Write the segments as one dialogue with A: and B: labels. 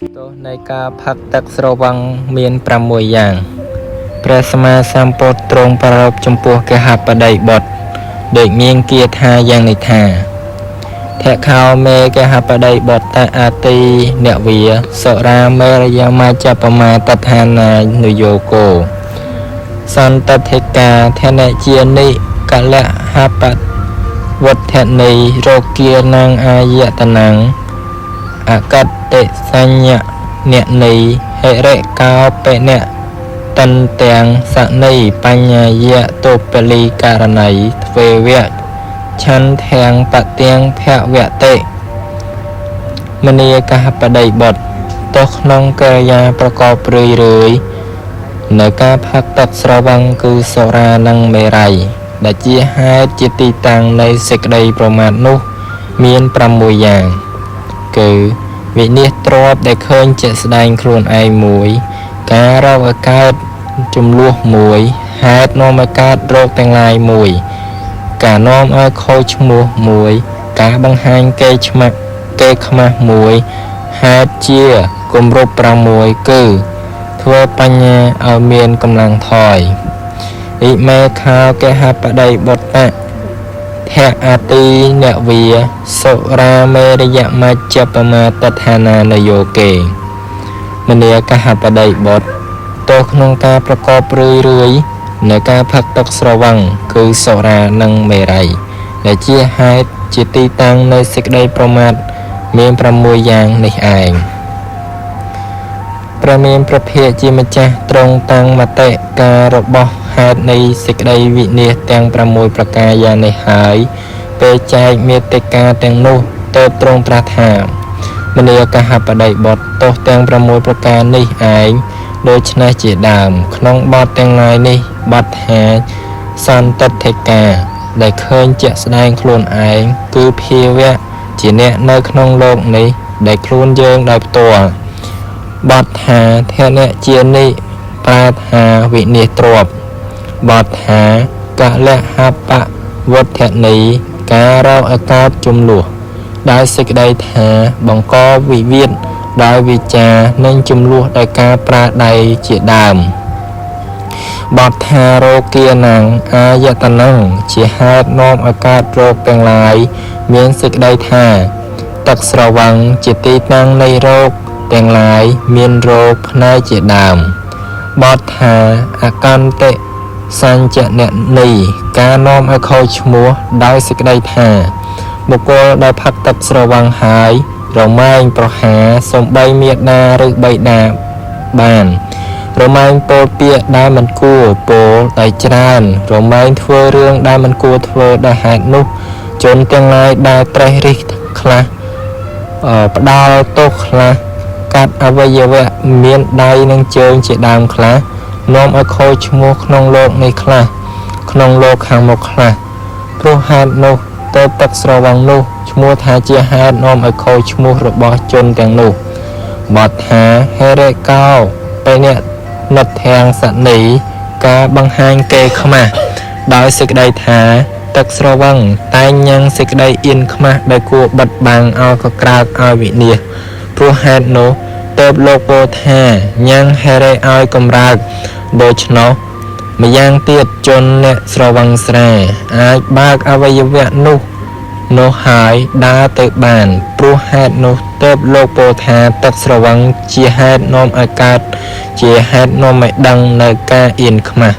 A: ទោះនៃការផឹកទឹកស្រវឹងមាន6យ៉ាងព្រះសម្មាសម្ពុទ្ធទ្រង់ប្រារព្ធចំពោះកហបតីបុត្រដូចមានគាថាយ៉ាងនេះថាថខោមេកហបតីបុត្រតអាទីនវាសរាមេរយមច្ចបមាតដ្ឋានានុយោគោសន្តថិកាធនជានិកលហបវត្ថនីរោគានាងអាយតនាងអកតិសញ្ញអ្នកនីហិរិកោបិអ្នកតន្ទាំងសនីបញ្ញាយៈទុពលីករណីទ្វេវៈឆន្ទធាំងបទាំងភវតិមនីកហបតីបុត្រទោះក្នុងកិរិយាប្រកបរឿយនៅការផឹកទឹកស្រវឹងគឺសុរានិងមេរ័យដែលជាហេតុជាទីតាំងនៃសេចក្តីប្រមាថនោះមាន6យ៉ាងគឺវិនិច្ឆ័យទ្រពដែលឃើញជាក់ស្ដែងខ្លួនឯងមួយការរកឲ្យកើតចំនួនមួយហេតុនាំឲ្យកើតរោគទាំងឡាយមួយការនាំឲ្យខូចឈ្មោះមួយការបង្ហាញគេខ្មាស់មួយហេតុជាគម្រប់6គឺធ្វើបញ្ញាឲ្យមានកម្លាំងថយអ៊ីមេខាកហបតីបុត្រថអទីនវាសុរាមេរយមច្ចបមាតដ្ឋានានយោគេមនីកហបតីបុត្រទោះក្នុងការប្រកបរឿយនៅការផឹកទឹកស្រវឹងគឺសុរានិងមេរ័យដែលជាហេតុជាទីតាំងនៃសេចក្តីប្រមាថមាន6យ៉ាងនេះឯងព្រះមានព្រះភិក្ខជាម្ចាស់ទ្រង់តាំងមតិការរបស់ហេតុនៃសេចក្តីវិនិច្ឆ័យទាំង6ប្រការយ៉ាងនេះហើយពេលចែកមេតិកាទាំងនោះទៅទ្រង់ត្រាស់ថាមនីកហបតីបុត្រទោះទាំង6ប្រការនេះឯងដូច្នេះជាដើមក្នុងបទទាំងឡាយនេះបទថាសន្តថិកាដែលឃើញជាក់ស្ដែងខ្លួនឯងគឺភាវៈជាអ្នកនៅក្នុងលោកនេះដែលខ្លួនយើងដោយផ្ទាល់បទថាធនៈជានិប្រែថាវិនិច្ឆ័យទ្រពបទថាកលហបវត្ថនីការរកឲ្យកើតចំនួនដោយសេចក្តីថាបង្កវិវាទដោយវិចារនិងចំនួនដោយការប្រើដៃជាដើមបទថារោគានាងអាយតនាងជាហេតុនាំឲ្យកើតរោគទាំងឡាយមានសេចក្តីថាទឹកស្រវឹងជាទីតាំងនៃរោគទាំងឡាយមានរោគផ្នែកជាដើមបទថាអកន្តិសញ្ញអ្នកនីការនាំឲ្យខូចឈ្មោះដោយសេចក្តីថាបុគ្គលដែលផឹកទឹកស្រវឹងហើយរមែងប្រហារសំបីមេដាឬបិតាបានរមែងពោលពាក្យដែលមិនគួរពោលតែច្រើនរមែងធ្វើរឿងដែលមិនគួរធ្វើដោយហេតុនោះជនទាំងឡាយដែលត្រេះរិះខ្លះផ្ដាល់ទោសខ្លះកាត់អវយវៈមានដៃនិងជើងជាដើមខ្លះនាំឲ្យខូចឈ្មោះក្នុងលោកនេះខ្លះក្នុងលោកខាងមុខខ្លះព្រោះហេតុនោះទៅទឹកស្រវឹងនោះឈ្មោះថាជាហេតុនាំឲ្យខូចឈ្មោះរបស់ជនទាំងនោះបទថាហេរិកោបិអ្នកនិតធាំងសនីការបង្ហាញគេខ្មាស់ដោយសេចក្តីថាទឹកស្រវឹងតែងញ៉ាំងសេចក្តីអៀនខ្មាស់ដែលគួរបិទបាំងឲ្យកក្រើកឲ្យវិនិច្ឆ័យព្រោះហេតុនោះទៅលោកពោលថាញ៉ាំងហេរិឲ្យកម្រើកដូច្នោះម្យ៉ាងទៀតជនអ្នកស្រវឹងស្រាអាចបើកអវយវៈនោះហើយដើរទៅបានព្រោះហេតុនោះទៅលោកពោលថាទឹកស្រវឹងជាហេតុនាំឲ្យកើតជាហេតុនាំឲ្យដឹងនៅការអៀនខ្មាស់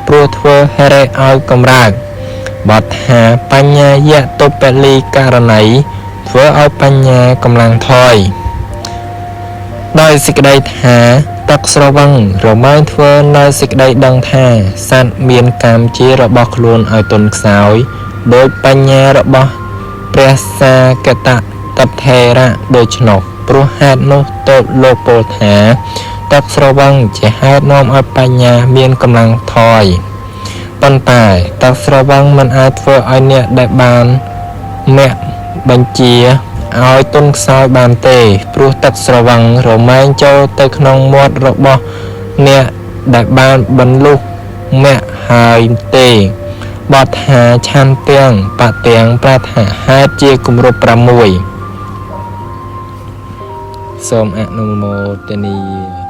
A: ព្រោះធ្វើហេរិឲ្យកម្រើកបទថាបញ្ញាយៈទុពលីករណីធ្វើឲ្យបញ្ញាកម្លាំងថយដោយសេចក្តីថាទឹកស្រវឹងរមែងធ្វើនៅសេចក្តីដឹងថាសត្វមានកម្មជារបស់ខ្លួនឲ្យទន់ខ្សោយដោយបញ្ញារបស់ព្រះសាកតតថេរៈដូច្នោះព្រោះហេតុនោះទៅលោកពោលថាទឹកស្រវឹងជាហេតុនាំឲ្យបញ្ញាមានកម្លាំងថយប៉ុន្តែទឹកស្រវឹងមិនអាចធ្វើឲ្យអ្នកដែលបានមគ្គបញ្ជាឲ្យទន់ខ្សោយបានទេព្រោះទឹកស្រវឹងរមែងចូលទៅក្នុងមាត់របស់អ្នកដែលបានបរលុះមគ្គហើយទេបទថាឆន្ទទាំងបទាំងប្រថាហេតុជាគម្រប់6 សូមអនុមោទនា